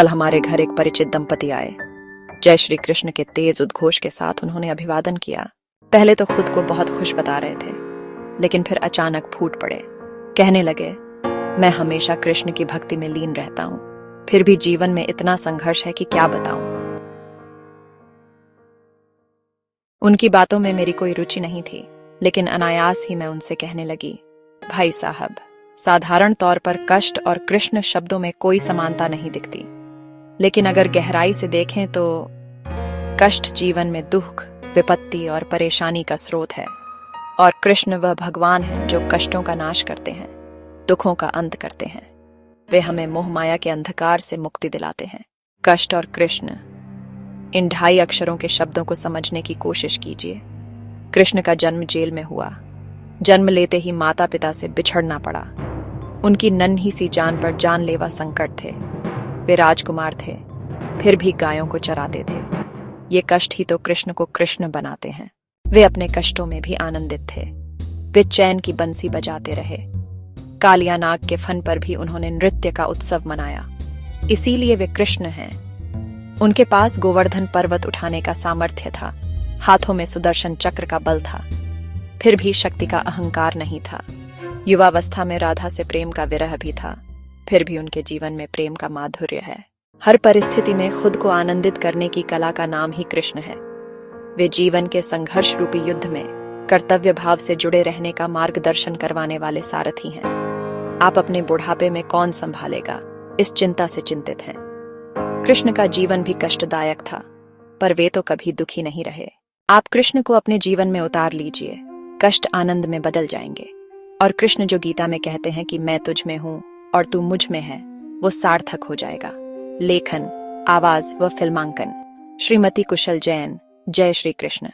कल हमारे घर एक परिचित दंपति आए। जय श्री कृष्ण के तेज उद्घोष के साथ उन्होंने अभिवादन किया। पहले तो खुद को बहुत खुश बता रहे थे, लेकिन फिर अचानक फूट पड़े। कहने लगे, मैं हमेशा कृष्ण की भक्ति में लीन रहता हूं, फिर भी जीवन में इतना संघर्ष है कि क्या बताऊं। उनकी बातों में मेरी कोई रुचि नहीं थी, लेकिन अनायास ही मैं उनसे कहने लगी, भाई साहब, साधारण तौर पर कष्ट और कृष्ण शब्दों में कोई समानता नहीं दिखती, लेकिन अगर गहराई से देखें तो कष्ट जीवन में दुख, विपत्ति और परेशानी का स्रोत है, और कृष्ण वह भगवान है जो कष्टों का नाश करते हैं, दुखों का अंत करते हैं। वे हमें मोह माया के अंधकार से मुक्ति दिलाते हैं। कष्ट और कृष्ण, इन 2.5 अक्षरों के शब्दों को समझने की कोशिश कीजिए। कृष्ण का जन्म जेल में हुआ। जन्म लेते ही माता पिता से बिछड़ना पड़ा। उनकी नन्ही सी जान पर जानलेवा संकट थे। वे राजकुमार थे, फिर भी गायों को चराते थे। ये कष्ट ही तो कृष्ण को कृष्ण बनाते हैं। वे अपने कष्टों में भी आनंदित थे। वे चैन की बंसी बजाते रहे। कालिया नाग के फन पर भी उन्होंने नृत्य का उत्सव मनाया। इसीलिए वे कृष्ण हैं। उनके पास गोवर्धन पर्वत उठाने का सामर्थ्य था, हाथों में सुदर्शन चक्र का बल था, फिर भी शक्ति का अहंकार नहीं था। युवावस्था में राधा से प्रेम का विरह भी था, फिर भी उनके जीवन में प्रेम का माधुर्य है। हर परिस्थिति में खुद को आनंदित करने की कला का नाम ही कृष्ण है। वे जीवन के संघर्ष रूपी युद्ध में कर्तव्य भाव से जुड़े रहने का मार्गदर्शन करवाने वाले सारथी हैं। आप अपने बुढ़ापे में कौन संभालेगा, इस चिंता से चिंतित हैं। कृष्ण का जीवन भी कष्टदायक था, पर वे तो कभी दुखी नहीं रहे। आप कृष्ण को अपने जीवन में उतार लीजिए, कष्ट आनंद में बदल जाएंगे। और कृष्ण जो गीता में कहते हैं कि मैं तुझ में हूं और तू मुझ में है, वो सार्थक हो जाएगा। लेखन, आवाज व फिल्मांकन श्रीमती कुशल जैन। जय श्री कृष्ण।